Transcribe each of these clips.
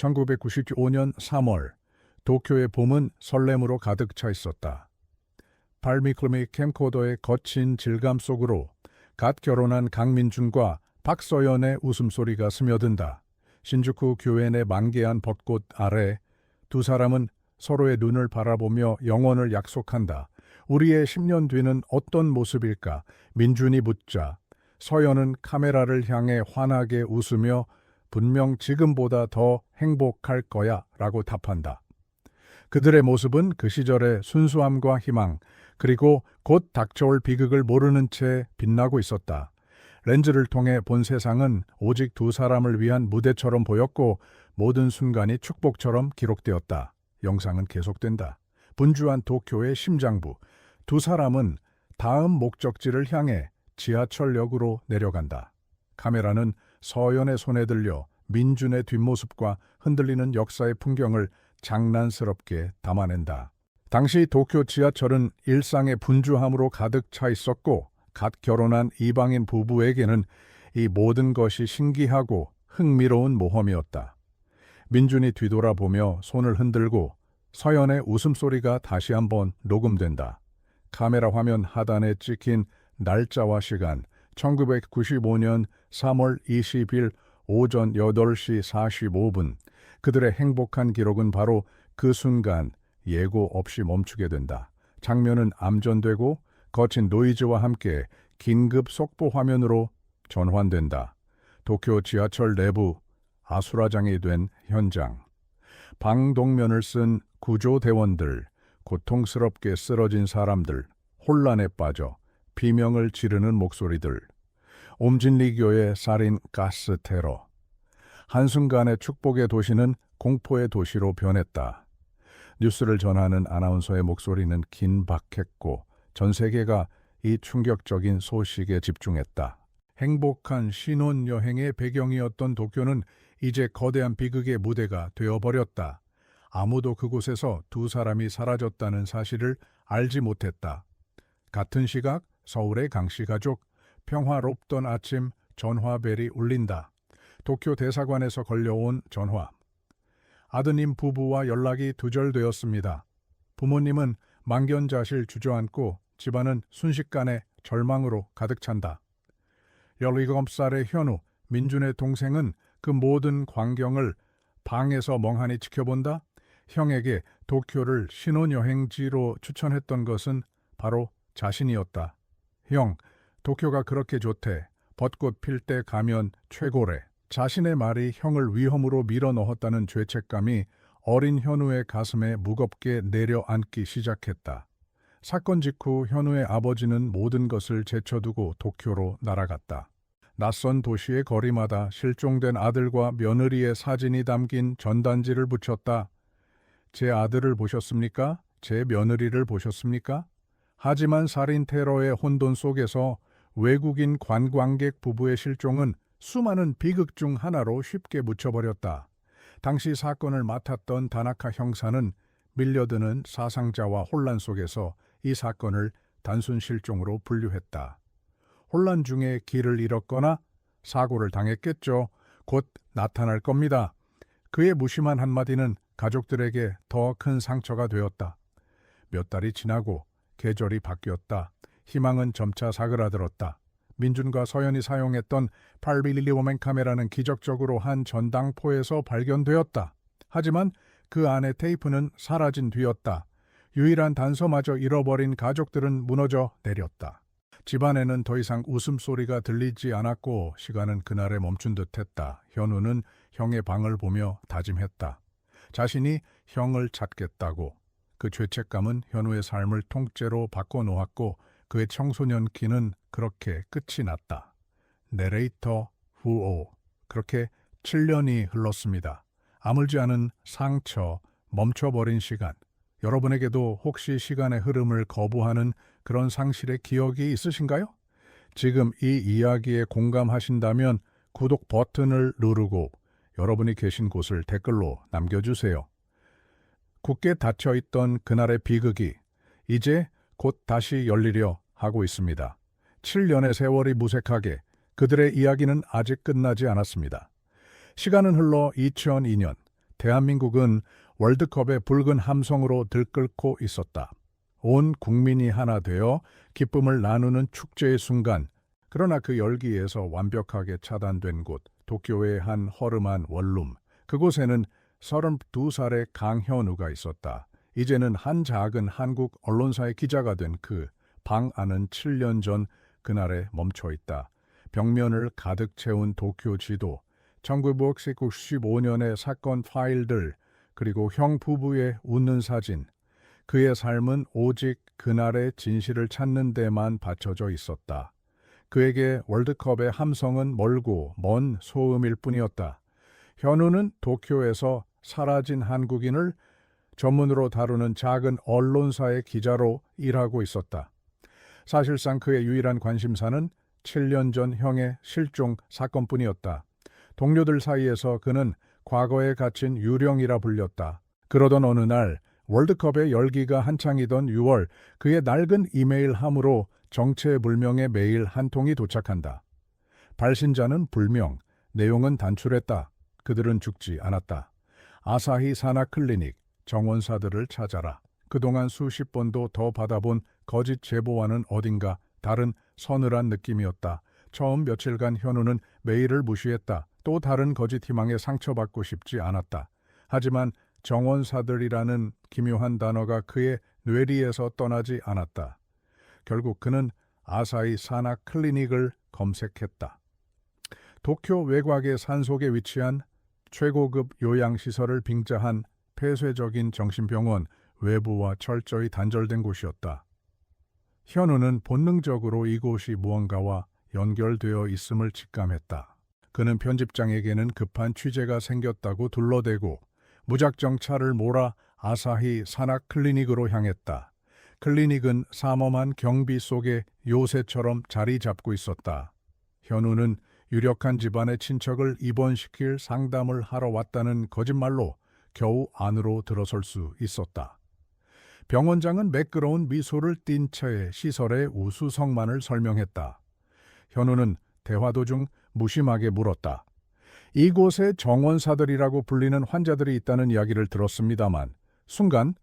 1995년 3월, 도쿄의 봄은 설렘으로 가득 차 있었다. 발미클미 캠코더의 거친 질감 속으로 갓 결혼한 강민준과 박서연의 웃음소리가 스며든다. 신주쿠 교회 내 만개한 벚꽃 아래 두 사람은 서로의 눈을 바라보며 영원을 약속한다. 우리의 10년 뒤는 어떤 모습일까? 민준이 묻자 서연은 카메라를 향해 환하게 웃으며 분명 지금보다 더 행복할 거야 라고 답한다. 그들의 모습은 그 시절의 순수함과 희망, 그리고 곧 닥쳐올 비극을 모르는 채 빛나고 있었다. 렌즈를 통해 본 세상은 오직 두 사람을 위한 무대처럼 보였고 모든 순간이 축복처럼 기록되었다. 영상은 계속된다. 분주한 도쿄의 심장부. 두 사람은 다음 목적지를 향해 지하철역으로 내려간다. 카메라는 서연의 손에 들려 민준의 뒷모습과 흔들리는 역사의 풍경을 장난스럽게 담아낸다. 당시 도쿄 지하철은 일상의 분주함으로 가득 차 있었고 갓 결혼한 이방인 부부에게는 이 모든 것이 신기하고 흥미로운 모험이었다. 민준이 뒤돌아보며 손을 흔들고 서연의 웃음소리가 다시 한번 녹음된다. 카메라 화면 하단에 찍힌 날짜와 시간, 1995년 3월 20일 오전 8시 45분. 그들의 행복한 기록은 바로 그 순간 예고 없이 멈추게 된다. 장면은 암전되고 거친 노이즈와 함께 긴급 속보 화면으로 전환된다. 도쿄 지하철 내부 아수라장이 된 현장. 방독면을 쓴 구조대원들, 고통스럽게 쓰러진 사람들, 혼란에 빠져 비명을 지르는 목소리들, 옴진리교의 살인 가스 테러. 한순간에 축복의 도시는 공포의 도시로 변했다. 뉴스를 전하는 아나운서의 목소리는 긴박했고 전 세계가 이 충격적인 소식에 집중했다. 행복한 신혼여행의 배경이었던 도쿄는 이제 거대한 비극의 무대가 되어버렸다. 아무도 그곳에서 두 사람이 사라졌다는 사실을 알지 못했다. 같은 시각 서울의 강씨 가족, 평화롭던 아침 전화벨이 울린다. 도쿄 대사관에서 걸려온 전화. 아드님 부부와 연락이 두절되었습니다. 부모님은 망견자실 주저앉고 집안은 순식간에 절망으로 가득 찬다. 17살의 현우, 민준의 동생은 그 모든 광경을 방에서 멍하니 지켜본다. 형에게 도쿄를 신혼여행지로 추천했던 것은 바로 자신이었다. 형, 도쿄가 그렇게 좋대. 벚꽃 필 때 가면 최고래. 자신의 말이 형을 위험으로 밀어넣었다는 죄책감이 어린 현우의 가슴에 무겁게 내려앉기 시작했다. 사건 직후 현우의 아버지는 모든 것을 제쳐두고 도쿄로 날아갔다. 낯선 도시의 거리마다 실종된 아들과 며느리의 사진이 담긴 전단지를 붙였다. 제 아들을 보셨습니까? 제 며느리를 보셨습니까? 하지만 살인 테러의 혼돈 속에서 외국인 관광객 부부의 실종은 수많은 비극 중 하나로 쉽게 묻혀버렸다. 당시 사건을 맡았던 다나카 형사는 밀려드는 사상자와 혼란 속에서 이 사건을 단순 실종으로 분류했다. 혼란 중에 길을 잃었거나 사고를 당했겠죠. 곧 나타날 겁니다. 그의 무심한 한마디는 가족들에게 더 큰 상처가 되었다. 몇 달이 지나고 계절이 바뀌었다. 희망은 점차 사그라들었다. 민준과 서연이 사용했던 8mm 카메라는 기적적으로 한 전당포에서 발견되었다. 하지만 그 안의 테이프는 사라진 뒤였다. 유일한 단서마저 잃어버린 가족들은 무너져 내렸다. 집안에는 더 이상 웃음소리가 들리지 않았고 시간은 그날에 멈춘 듯했다. 현우는 형의 방을 보며 다짐했다. 자신이 형을 찾겠다고. 그 죄책감은 현우의 삶을 통째로 바꿔놓았고 그의 청소년 기는 그렇게 끝이 났다. 내레이터 후오. 그렇게 7년이 흘렀습니다. 아물지 않은 상처, 멈춰버린 시간. 여러분에게도 혹시 시간의 흐름을 거부하는 그런 상실의 기억이 있으신가요? 지금 이 이야기에 공감하신다면 구독 버튼을 누르고 여러분이 계신 곳을 댓글로 남겨주세요. 굳게 닫혀있던 그날의 비극이 이제 곧 다시 열리려 하고 있습니다. 7년의 세월이 무색하게 그들의 이야기는 아직 끝나지 않았습니다. 시간은 흘러 2002년 대한민국은 월드컵의 붉은 함성으로 들끓고 있었다. 온 국민이 하나 되어 기쁨을 나누는 축제의 순간, 그러나 그 열기에서 완벽하게 차단된 곳, 도쿄의 한 허름한 원룸, 그곳에는 32살의 강현우가 있었다. 이제는 한 작은 한국 언론사의 기자가 된 그 방 안은 7년 전 그날에 멈춰 있다. 벽면을 가득 채운 도쿄 지도, 1995년의 사건 파일들, 그리고 형 부부의 웃는 사진. 그의 삶은 오직 그날의 진실을 찾는 데만 바쳐져 있었다. 그에게 월드컵의 함성은 멀고 먼 소음일 뿐이었다. 현우는 도쿄에서 사라진 한국인을 전문으로 다루는 작은 언론사의 기자로 일하고 있었다. 사실상 그의 유일한 관심사는 7년 전 형의 실종 사건뿐이었다. 동료들 사이에서 그는 과거에 갇힌 유령이라 불렸다. 그러던 어느 날 월드컵의 열기가 한창이던 6월 그의 낡은 이메일 함으로 정체불명의 메일 한 통이 도착한다. 발신자는 불명, 내용은 단출했다. 그들은 죽지 않았다. 아사히 산하 클리닉, 정원사들을 찾아라. 그동안 수십 번도 더 받아본 거짓 제보와는 어딘가 다른 서늘한 느낌이었다. 처음 며칠간 현우는 메일을 무시했다. 또 다른 거짓 희망에 상처받고 싶지 않았다. 하지만 정원사들이라는 기묘한 단어가 그의 뇌리에서 떠나지 않았다. 결국 그는 아사히 산하 클리닉을 검색했다. 도쿄 외곽의 산속에 위치한 최고급 요양시설을 빙자한 폐쇄적인 정신병원, 외부와 철저히 단절된 곳이었다. 현우는 본능적으로 이곳이 무언가와 연결되어 있음을 직감했다. 그는 편집장에게는 급한 취재가 생겼다고 둘러대고 무작정 차를 몰아 아사히 산하 클리닉으로 향했다. 클리닉은 삼엄한 경비 속에 요새처럼 자리 잡고 있었다. 현우는 유력한 집안의 친척을 입원시킬 상담을 하러 왔다는 거짓말로 겨우 안으로 들어설 수 있었다. 병원장은 매끄러운 미소를 띤 채 시설의 우수성만을 설명했다. 현우는 대화 도중 무심하게 물었다. 이곳에 정원사들이라고 불리는 환자들이 있다는 이야기를 들었습니다만, 순간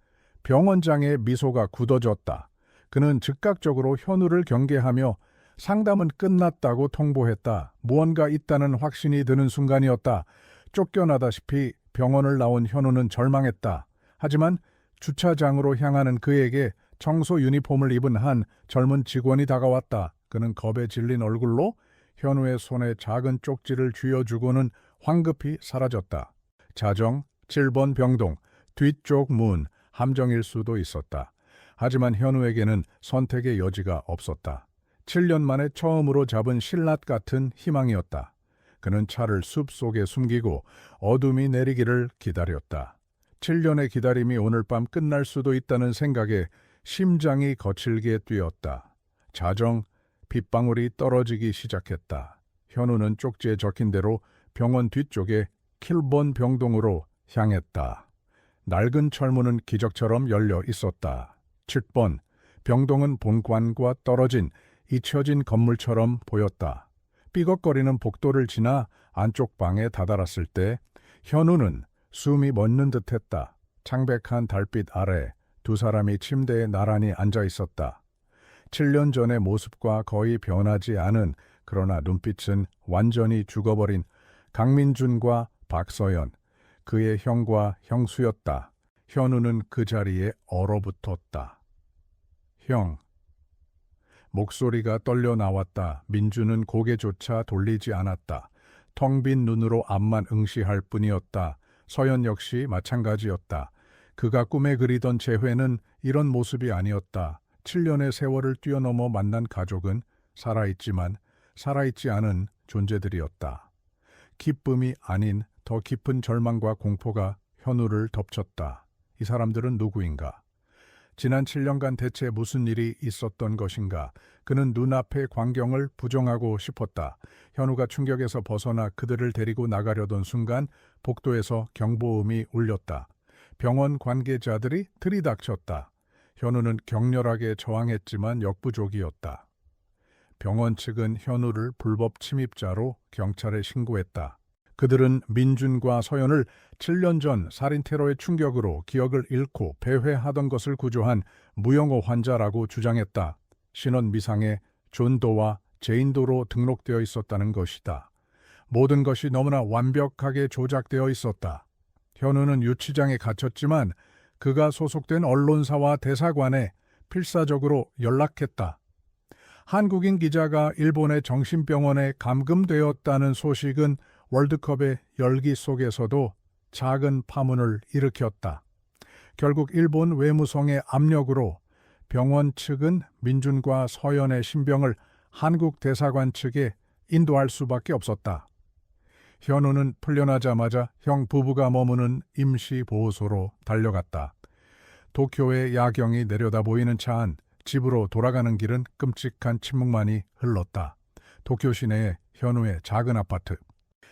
병원장의 미소가 굳어졌다. 그는 즉각적으로 현우를 경계하며 상담은 끝났다고 통보했다. 무언가 있다는 확신이 드는 순간이었다. 쫓겨나다시피 병원을 나온 현우는 절망했다. 하지만 주차장으로 향하는 그에게 청소 유니폼을 입은 한 젊은 직원이 다가왔다. 그는 겁에 질린 얼굴로 현우의 손에 작은 쪽지를 쥐어주고는 황급히 사라졌다. 자정 7번 병동, 뒤쪽 문, 함정일 수도 있었다. 하지만 현우에게는 선택의 여지가 없었다. 7년 만에 처음으로 잡은 신라 같은 희망이었다. 그는 차를 숲속에 숨기고 어둠이 내리기를 기다렸다. 7년의 기다림이 오늘 밤 끝날 수도 있다는 생각에 심장이 거칠게 뛰었다. 자정 빗방울이 떨어지기 시작했다. 현우는 쪽지에 적힌 대로 병원 뒤쪽에 7번 병동으로 향했다. 낡은 철문은 기적처럼 열려 있었다. 7번 병동은 본관과 떨어진 잊혀진 건물처럼 보였다. 삐걱거리는 복도를 지나 안쪽 방에 다다랐을 때 현우는 숨이 멎는 듯했다. 창백한 달빛 아래 두 사람이 침대에 나란히 앉아 있었다. 7년 전의 모습과 거의 변하지 않은, 그러나 눈빛은 완전히 죽어버린 강민준과 박서연, 그의 형과 형수였다. 현우는 그 자리에 얼어붙었다. 형. 목소리가 떨려 나왔다. 민주는 고개조차 돌리지 않았다. 텅 빈 눈으로 앞만 응시할 뿐이었다. 서연 역시 마찬가지였다. 그가 꿈에 그리던 재회는 이런 모습이 아니었다. 7년의 세월을 뛰어넘어 만난 가족은 살아있지만 살아있지 않은 존재들이었다. 기쁨이 아닌 더 깊은 절망과 공포가 현우를 덮쳤다. 이 사람들은 누구인가? 지난 7년간 대체 무슨 일이 있었던 것인가? 그는 눈앞의 광경을 부정하고 싶었다. 현우가 충격에서 벗어나 그들을 데리고 나가려던 순간 복도에서 경보음이 울렸다. 병원 관계자들이 들이닥쳤다. 현우는 격렬하게 저항했지만 역부족이었다. 병원 측은 현우를 불법 침입자로 경찰에 신고했다. 그들은 민준과 서연을 7년 전 살인 테러의 충격으로 기억을 잃고 배회하던 것을 구조한 무영호 환자라고 주장했다. 신원 미상에 존도와 제인도로 등록되어 있었다는 것이다. 모든 것이 너무나 완벽하게 조작되어 있었다. 현우는 유치장에 갇혔지만 그가 소속된 언론사와 대사관에 필사적으로 연락했다. 한국인 기자가 일본의 정신병원에 감금되었다는 소식은 월드컵의 열기 속에서도 작은 파문을 일으켰다. 결국 일본 외무성의 압력으로 병원 측은 민준과 서연의 신병을 한국 대사관 측에 인도할 수밖에 없었다. 현우는 풀려나자마자 형 부부가 머무는 임시보호소로 달려갔다. 도쿄의 야경이 내려다 보이는 차 안, 집으로 돌아가는 길은 끔찍한 침묵만이 흘렀다. 도쿄 시내의 현우의 작은 아파트.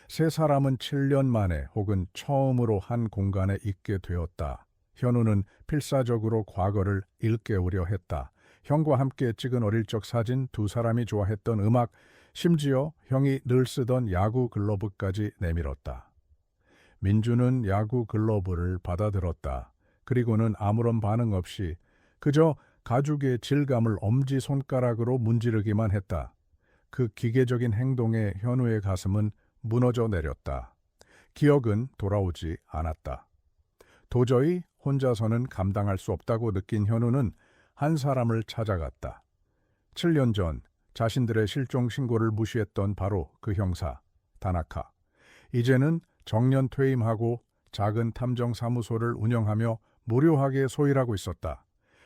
세 사람은 7년 만에 혹은 처음으로 한 공간에 있게 되었다. 현우는 필사적으로 과거를 일깨우려 했다. 형과 함께 찍은 어릴 적 사진, 두 사람이 좋아했던 음악, 심지어 형이 늘 쓰던 야구 글러브까지 내밀었다. 민주는 야구 글러브를 받아들었다. 그리고는 아무런 반응 없이 그저 가죽의 질감을 엄지손가락으로 문지르기만 했다. 그 기계적인 행동에 현우의 가슴은 무너져 내렸다. 기억은 돌아오지 않았다. 도저히 혼자서는 감당할 수 없다고 느낀 현우는 한 사람을 찾아갔다. 7년 전 자신들의 실종 신고를 무시했던 바로 그 형사, 다나카. 이제는 정년 퇴임하고 작은 탐정사무소를 운영하며 무료하게 소일하고 있었다.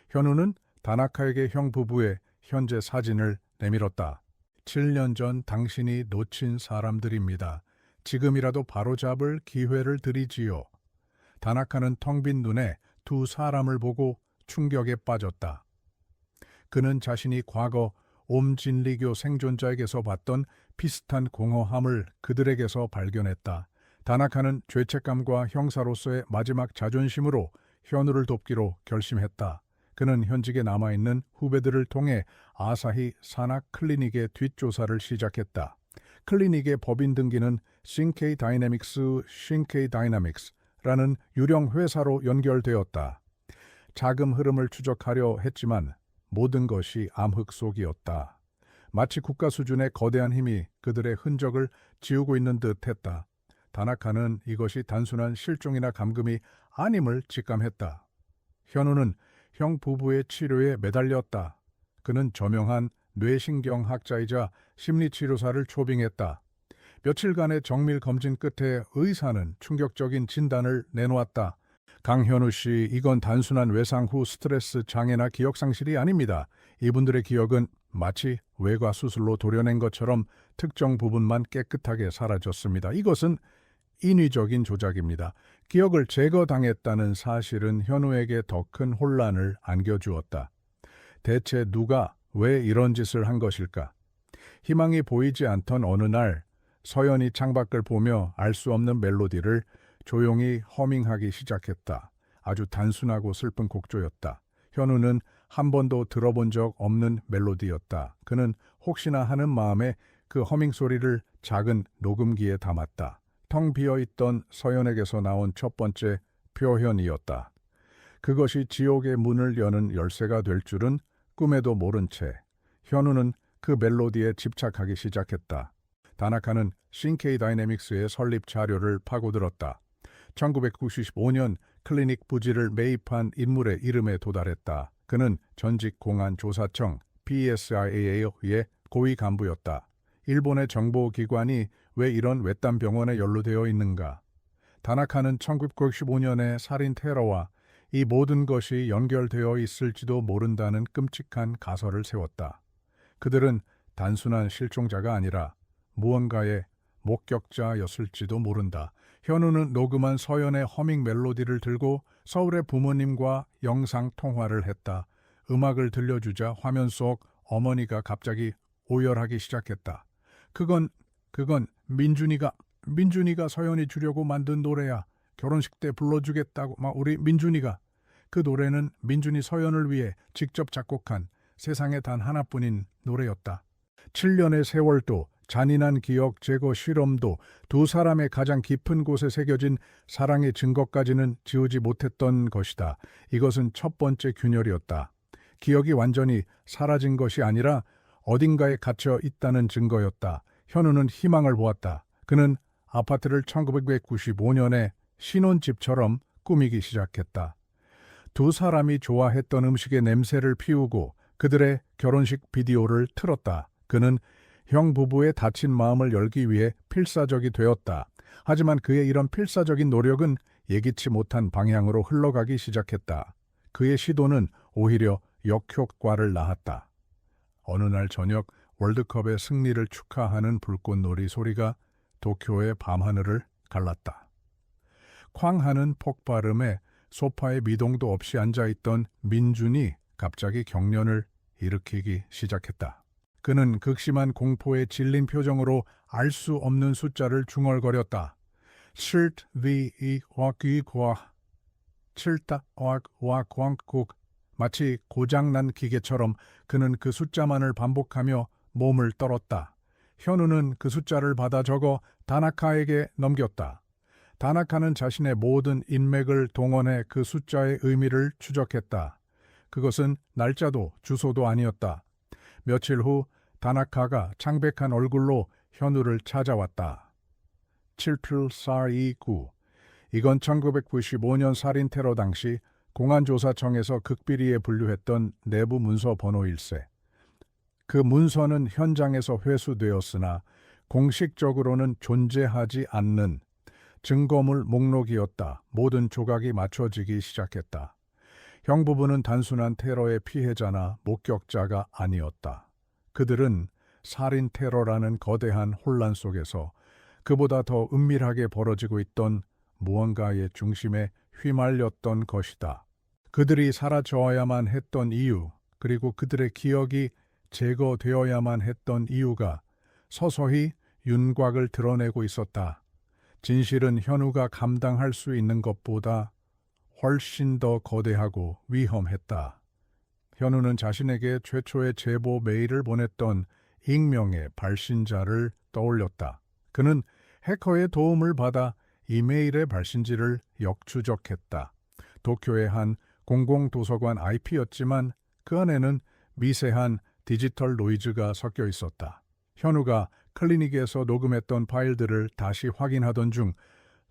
현우는 다나카에게 형 부부의 현재 사진을 내밀었다. 7년 전 당신이 놓친 사람들입니다. 지금이라도 바로잡을 기회를 드리지요. 다나카는 텅 빈 눈에 두 사람을 보고 충격에 빠졌다. 그는 자신이 과거 옴진리교 생존자에게서 봤던 비슷한 공허함을 그들에게서 발견했다. 다나카는 죄책감과 형사로서의 마지막 자존심으로 현우를 돕기로 결심했다. 그는 현직에 남아있는 후배들을 통해 아사히 산악 클리닉의 뒷조사를 시작했다. 클리닉의 법인 등기는 신케이 다이내믹스라는 유령 회사로 연결되었다. 자금 흐름을 추적하려 했지만 모든 것이 암흑속이었다. 마치 국가 수준의 거대한 힘이 그들의 흔적을 지우고 있는 듯했다. 다나카는 이것이 단순한 실종이나 감금이 아님을 직감했다. 현우는 형 부부의 치료에 매달렸다. 그는 저명한 뇌신경학자이자 심리치료사를 초빙했다. 며칠간의 정밀 검진 끝에 의사는 충격적인 진단을 내놓았다. 강현우 씨, 이건 단순한 외상 후 스트레스 장애나 기억상실이 아닙니다. 이분들의 기억은 마치 외과 수술로 도려낸 것처럼 특정 부분만 깨끗하게 사라졌습니다. 이것은 인위적인 조작입니다. 기억을 제거당했다는 사실은 현우에게 더 큰 혼란을 안겨주었다. 대체 누가 왜 이런 짓을 한 것일까? 희망이 보이지 않던 어느 날 서연이 창밖을 보며 알 수 없는 멜로디를 조용히 허밍하기 시작했다. 아주 단순하고 슬픈 곡조였다. 현우는 한 번도 들어본 적 없는 멜로디였다. 그는 혹시나 하는 마음에 그 허밍 소리를 작은 녹음기에 담았다. 텅 비어있던 서연에게서 나온 첫 번째 표현이었다. 그것이 지옥의 문을 여는 열쇠가 될 줄은 꿈에도 모른 채 현우는 그 멜로디에 집착하기 시작했다. 다나카는 신케이 다이내믹스의 설립 자료를 파고들었다. 1995년 클리닉 부지를 매입한 인물의 이름에 도달했다. 그는 전직 공안조사청 PSIA에 의해 고위 간부였다. 일본의 정보기관이 왜 이런 외딴 병원에 연루되어 있는가? 다나카는 1995년의 살인 테러와 이 모든 것이 연결되어 있을지도 모른다는 끔찍한 가설을 세웠다. 그들은 단순한 실종자가 아니라 무언가의 목격자였을지도 모른다. 현우는 녹음한 서연의 허밍 멜로디를 들고 서울의 부모님과 영상 통화를 했다. 음악을 들려주자 화면 속 어머니가 갑자기 오열하기 시작했다. 그건 민준이가 서연이 주려고 만든 노래야. 결혼식 때 불러주겠다고 우리 민준이가. 그 노래는 민준이 서연을 위해 직접 작곡한 세상에 단 하나뿐인 노래였다. 7년의 세월도 잔인한 기억 제거 실험도 두 사람의 가장 깊은 곳에 새겨진 사랑의 증거까지는 지우지 못했던 것이다. 이것은 첫 번째 균열이었다. 기억이 완전히 사라진 것이 아니라 어딘가에 갇혀 있다는 증거였다. 현우는 희망을 보았다. 그는 아파트를 1995년에 신혼집처럼 꾸미기 시작했다. 두 사람이 좋아했던 음식의 냄새를 피우고 그들의 결혼식 비디오를 틀었다. 그는 형 부부의 다친 마음을 열기 위해 필사적이 되었다. 하지만 그의 이런 필사적인 노력은 예기치 못한 방향으로 흘러가기 시작했다. 그의 시도는 오히려 역효과를 낳았다. 어느 날 저녁 월드컵의 승리를 축하하는 불꽃놀이 소리가 도쿄의 밤하늘을 갈랐다. 쾅하는 폭발음에 소파에 미동도 없이 앉아있던 민준이 갑자기 경련을 일으키기 시작했다. 그는 극심한 공포에 질린 표정으로 알 수 없는 숫자를 중얼거렸다. 7, 2, 2, 7, 광국. 마치 고장난 기계처럼 그는 그 숫자만을 반복하며 몸을 떨었다. 현우는 그 숫자를 받아 적어 다나카에게 넘겼다. 다나카는 자신의 모든 인맥을 동원해 그 숫자의 의미를 추적했다. 그것은 날짜도 주소도 아니었다. 며칠 후 다나카가 창백한 얼굴로 현우를 찾아왔다. 77429. 이건 1995년 살인 테러 당시 공안조사청에서 극비리에 분류했던 내부 문서 번호일세. 그 문서는 현장에서 회수되었으나 공식적으로는 존재하지 않는 증거물 목록이었다. 모든 조각이 맞춰지기 시작했다. 형 부부는 단순한 테러의 피해자나 목격자가 아니었다. 그들은 살인 테러라는 거대한 혼란 속에서 그보다 더 은밀하게 벌어지고 있던 무언가의 중심에 휘말렸던 것이다. 그들이 사라져야만 했던 이유, 그리고 그들의 기억이 제거되어야만 했던 이유가 서서히 윤곽을 드러내고 있었다. 진실은 현우가 감당할 수 있는 것보다 훨씬 더 거대하고 위험했다. 현우는 자신에게 최초의 제보 메일을 보냈던 익명의 발신자를 떠올렸다. 그는 해커의 도움을 받아 이메일의 발신지를 역추적했다. 도쿄의 한 공공도서관 IP였지만 그 안에는 미세한 디지털 노이즈가 섞여 있었다. 현우가 클리닉에서 녹음했던 파일들을 다시 확인하던 중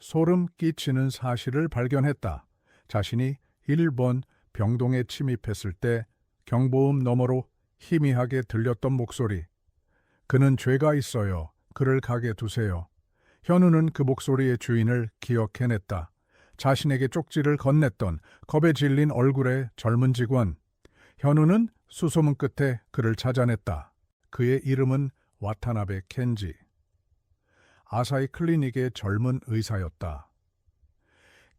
소름 끼치는 사실을 발견했다. 자신이 일본 병동에 침입했을 때 경보음 너머로 희미하게 들렸던 목소리. 그는 죄가 있어요. 그를 가게 두세요. 현우는 그 목소리의 주인을 기억해냈다. 자신에게 쪽지를 건넸던 겁에 질린 얼굴의 젊은 직원. 현우는 수소문 끝에 그를 찾아냈다. 그의 이름은 와타나베 켄지. 아사히 클리닉의 젊은 의사였다.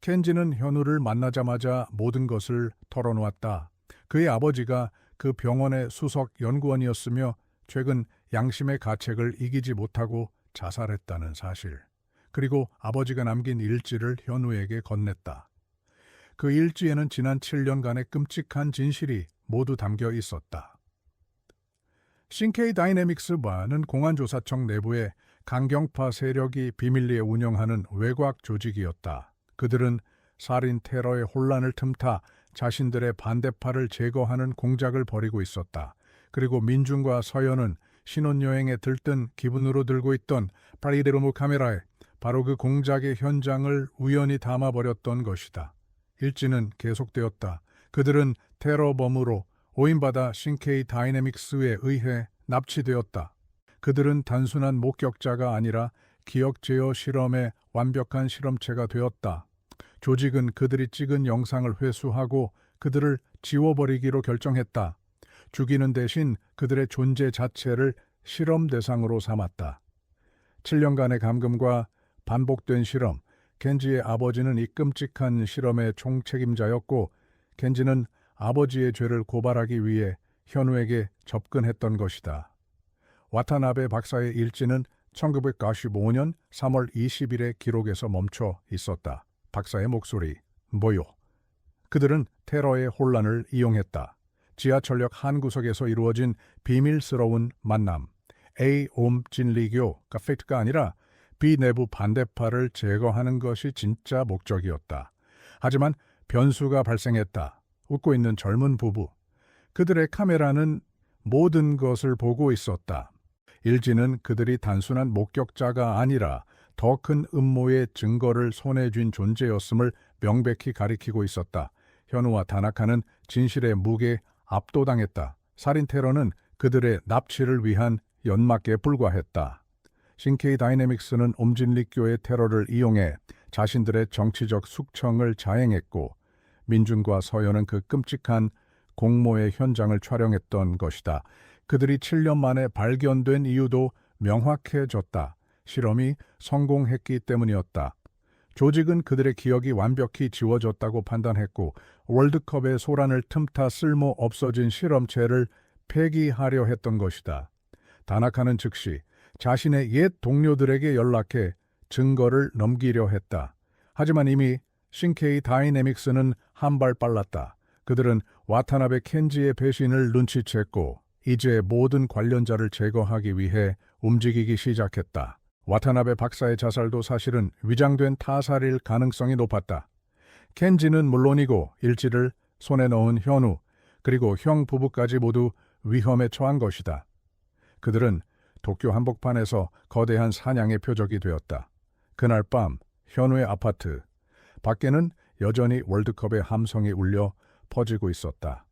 켄지는 현우를 만나자마자 모든 것을 털어놓았다. 그의 아버지가 그 병원의 수석 연구원이었으며 최근 양심의 가책을 이기지 못하고 자살했다는 사실. 그리고 아버지가 남긴 일지를 현우에게 건넸다. 그 일지에는 지난 7년간의 끔찍한 진실이 모두 담겨 있었다. 신케이 다이내믹스바는 공안조사청 내부의 강경파 세력이 비밀리에 운영하는 외곽 조직이었다. 그들은 살인 테러의 혼란을 틈타 자신들의 반대파를 제거하는 공작을 벌이고 있었다. 그리고 민중과 서연은 신혼여행에 들뜬 기분으로 들고 있던 파리데르모 카메라에 바로 그 공작의 현장을 우연히 담아버렸던 것이다. 일지는 계속되었다. 그들은 테러범으로 오인받아 신케이 다이내믹스에 의해 납치되었다. 그들은 단순한 목격자가 아니라 기억 제어 실험의 완벽한 실험체가 되었다. 조직은 그들이 찍은 영상을 회수하고 그들을 지워버리기로 결정했다. 죽이는 대신 그들의 존재 자체를 실험 대상으로 삼았다. 7년간의 감금과 반복된 실험, 켄지의 아버지는 이 끔찍한 실험의 총책임자였고 켄지는 아버지의 죄를 고발하기 위해 현우에게 접근했던 것이다. 와타나베 박사의 일지는 1995년 3월 20일의 기록에서 멈춰 있었다. 박사의 목소리, 뭐요? 그들은 테러의 혼란을 이용했다. 지하철역 한 구석에서 이루어진 비밀스러운 만남, A옴 진리교가 팩트가 아니라 B 내부 반대파를 제거하는 것이 진짜 목적이었다. 하지만 변수가 발생했다. 웃고 있는 젊은 부부. 그들의 카메라는 모든 것을 보고 있었다. 일지는 그들이 단순한 목격자가 아니라 더 큰 음모의 증거를 손에 쥔 존재였음을 명백히 가리키고 있었다. 현우와 다나카는 진실의 무게에 압도당했다. 살인 테러는 그들의 납치를 위한 연막에 불과했다. 신케이 다이내믹스는 옴진리교의 테러를 이용해 자신들의 정치적 숙청을 자행했고 민준과 서연은 그 끔찍한 공모의 현장을 촬영했던 것이다. 그들이 7년 만에 발견된 이유도 명확해졌다. 실험이 성공했기 때문이었다. 조직은 그들의 기억이 완벽히 지워졌다고 판단했고 월드컵의 소란을 틈타 쓸모 없어진 실험체를 폐기하려 했던 것이다. 다나카는 즉시 자신의 옛 동료들에게 연락해 증거를 넘기려 했다. 하지만 이미 신케이 다이내믹스는 한 발 빨랐다. 그들은 와타나베 켄지의 배신을 눈치챘고 이제 모든 관련자를 제거하기 위해 움직이기 시작했다. 와타나베 박사의 자살도 사실은 위장된 타살일 가능성이 높았다. 켄지는 물론이고 일지를 손에 넣은 현우 그리고 형 부부까지 모두 위험에 처한 것이다. 그들은 도쿄 한복판에서 거대한 사냥의 표적이 되었다. 그날 밤 현우의 아파트 밖에는 여전히 월드컵의 함성이 울려 퍼지고 있었다.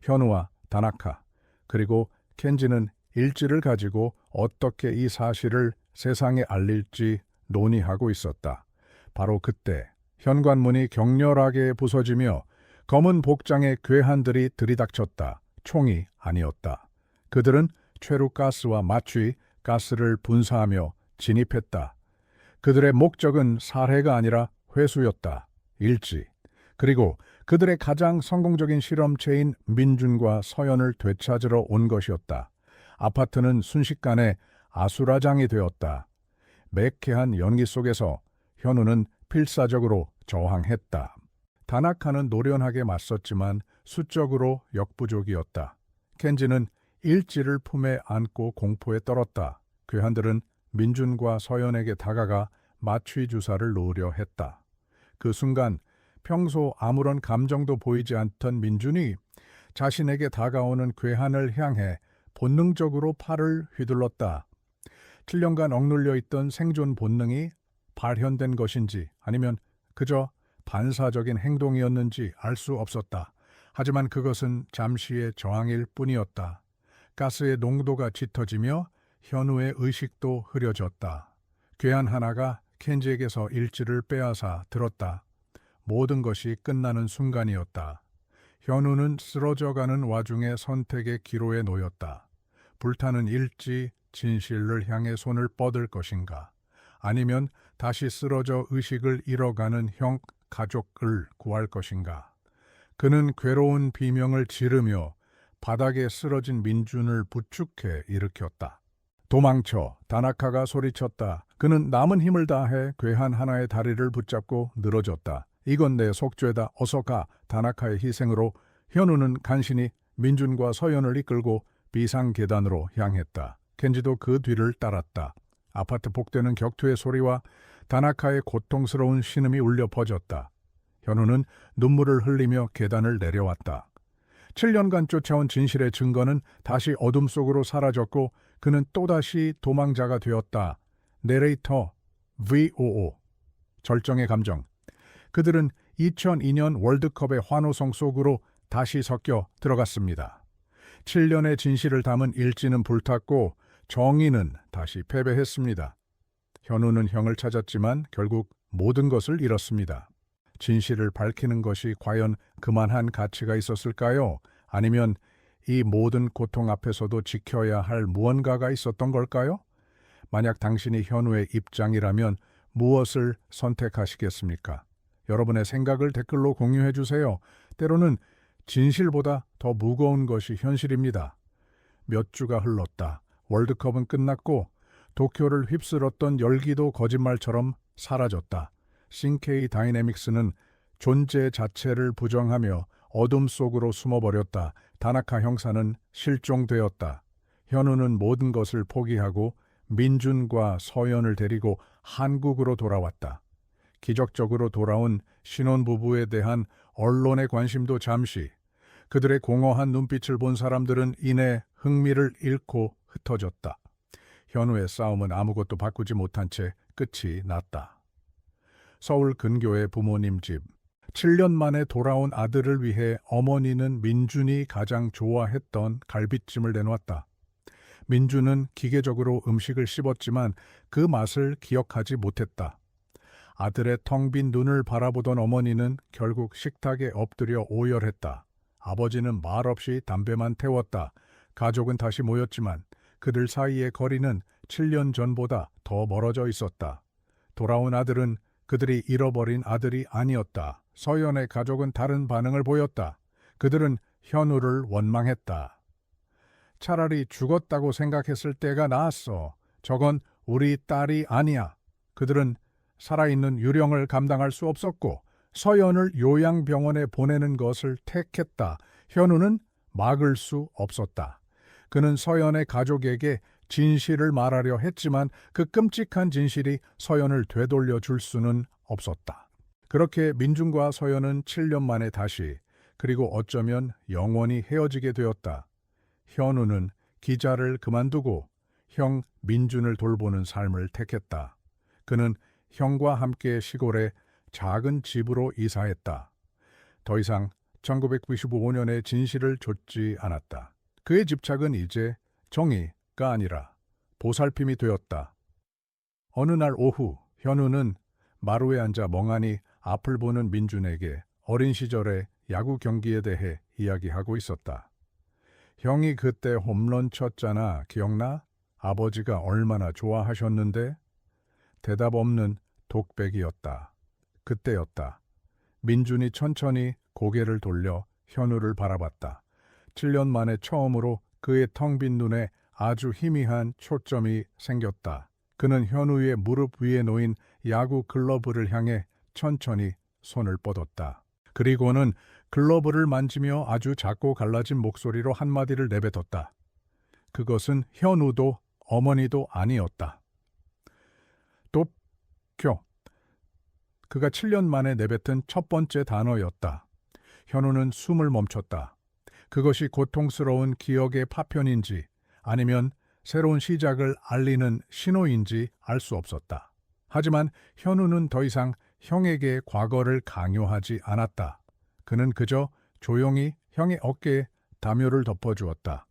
현우와 다나카 그리고 켄지는 일지를 가지고 어떻게 이 사실을 세상에 알릴지 논의하고 있었다. 바로 그때 현관문이 격렬하게 부서지며 검은 복장의 괴한들이 들이닥쳤다. 총이 아니었다. 그들은 최루가스와 마취 가스를 분사하며 진입했다. 그들의 목적은 살해가 아니라 회수였다. 일지. 그리고 그들의 가장 성공적인 실험체인 민준과 서연을 되찾으러 온 것이었다. 아파트는 순식간에 아수라장이 되었다. 매캐한 연기 속에서 현우는 필사적으로 저항했다. 다나카는 노련하게 맞섰지만 수적으로 역부족이었다. 켄지는 일지를 품에 안고 공포에 떨었다. 괴한들은 민준과 서연에게 다가가 마취 주사를 놓으려 했다. 그 순간 평소 아무런 감정도 보이지 않던 민준이 자신에게 다가오는 괴한을 향해 본능적으로 팔을 휘둘렀다. 7년간 억눌려 있던 생존 본능이 발현된 것인지 아니면 그저 반사적인 행동이었는지 알 수 없었다. 하지만 그것은 잠시의 저항일 뿐이었다. 가스의 농도가 짙어지며 현우의 의식도 흐려졌다. 괴한 하나가 켄지에게서 일지를 빼앗아 들었다. 모든 것이 끝나는 순간이었다. 현우는 쓰러져가는 와중에 선택의 기로에 놓였다. 불타는 일지, 진실을 향해 손을 뻗을 것인가? 아니면 다시 쓰러져 의식을 잃어가는 형 가족을 구할 것인가? 그는 괴로운 비명을 지르며 바닥에 쓰러진 민준을 부축해 일으켰다. 도망쳐! 다나카가 소리쳤다. 그는 남은 힘을 다해 괴한 하나의 다리를 붙잡고 늘어졌다. 이건 내 속죄다. 어서 가. 다나카의 희생으로 현우는 간신히 민준과 서연을 이끌고 비상계단으로 향했다. 켄지도 그 뒤를 따랐다. 아파트 복되는 격투의 소리와 다나카의 고통스러운 신음이 울려 퍼졌다. 현우는 눈물을 흘리며 계단을 내려왔다. 7년간 쫓아온 진실의 증거는 다시 어둠 속으로 사라졌고 그는 또다시 도망자가 되었다. 내레이터 VOO 절정의 감정. 그들은 2002년 월드컵의 환호성 속으로 다시 섞여 들어갔습니다. 7년의 진실을 담은 일지는 불탔고 정의는 다시 패배했습니다. 현우는 형을 찾았지만 결국 모든 것을 잃었습니다. 진실을 밝히는 것이 과연 그만한 가치가 있었을까요? 아니면 이 모든 고통 앞에서도 지켜야 할 무언가가 있었던 걸까요? 만약 당신이 현우의 입장이라면 무엇을 선택하시겠습니까? 여러분의 생각을 댓글로 공유해 주세요. 때로는 진실보다 더 무거운 것이 현실입니다. 몇 주가 흘렀다. 월드컵은 끝났고 도쿄를 휩쓸었던 열기도 거짓말처럼 사라졌다. 신케이 다이내믹스는 존재 자체를 부정하며 어둠 속으로 숨어버렸다. 다나카 형사는 실종되었다. 현우는 모든 것을 포기하고 민준과 서연을 데리고 한국으로 돌아왔다. 기적적으로 돌아온 신혼부부에 대한 언론의 관심도 잠시, 그들의 공허한 눈빛을 본 사람들은 이내 흥미를 잃고 흩어졌다. 현우의 싸움은 아무것도 바꾸지 못한 채 끝이 났다. 서울 근교의 부모님 집. 7년 만에 돌아온 아들을 위해 어머니는 민준이 가장 좋아했던 갈비찜을 내놓았다. 민준은 기계적으로 음식을 씹었지만 그 맛을 기억하지 못했다. 아들의 텅 빈 눈을 바라보던 어머니는 결국 식탁에 엎드려 오열했다. 아버지는 말없이 담배만 태웠다. 가족은 다시 모였지만 그들 사이의 거리는 7년 전보다 더 멀어져 있었다. 돌아온 아들은 그들이 잃어버린 아들이 아니었다. 서연의 가족은 다른 반응을 보였다. 그들은 현우를 원망했다. 차라리 죽었다고 생각했을 때가 나았어. 저건 우리 딸이 아니야. 그들은 살아있는 유령을 감당할 수 없었고 서연을 요양병원에 보내는 것을 택했다. 현우는 막을 수 없었다. 그는 서연의 가족에게 진실을 말하려 했지만 그 끔찍한 진실이 서연을 되돌려 줄 수는 없었다. 그렇게 민준과 서연은 7년 만에 다시, 그리고 어쩌면 영원히 헤어지게 되었다. 현우는 기자를 그만두고 형 민준을 돌보는 삶을 택했다. 그는 형과 함께 시골에 작은 집으로 이사했다. 더 이상 1995년의 진실을 좇지 않았다. 그의 집착은 이제 정의가 아니라 보살핌이 되었다. 어느 날 오후 현우는 마루에 앉아 멍하니 앞을 보는 민준에게 어린 시절의 야구 경기에 대해 이야기하고 있었다. 형이 그때 홈런 쳤잖아. 기억나? 아버지가 얼마나 좋아하셨는데? 대답 없는 독백이었다. 그때였다. 민준이 천천히 고개를 돌려 현우를 바라봤다. 7년 만에 처음으로 그의 텅 빈 눈에 아주 희미한 초점이 생겼다. 그는 현우의 무릎 위에 놓인 야구 글러브를 향해 천천히 손을 뻗었다. 그리고는 글러브를 만지며 아주 작고 갈라진 목소리로 한마디를 내뱉었다. 그것은 현우도 어머니도 아니었다. 도쿄. 그가 7년 만에 내뱉은 첫 번째 단어였다. 현우는 숨을 멈췄다. 그것이 고통스러운 기억의 파편인지 아니면 새로운 시작을 알리는 신호인지 알 수 없었다. 하지만 현우는 더 이상 형에게 과거를 강요하지 않았다. 그는 그저 조용히 형의 어깨에 담요를 덮어주었다.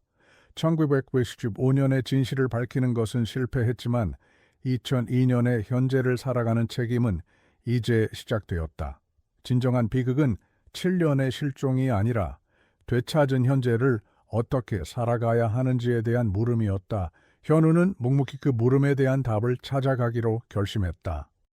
1995년의 진실을 밝히는 것은 실패했지만 2002년의 현재를 살아가는 책임은 이제 시작되었다. 진정한 비극은 7년의 실종이 아니라 되찾은 현재를 어떻게 살아가야 하는지에 대한 물음이었다. 현우는 묵묵히 그 물음에 대한 답을 찾아가기로 결심했다.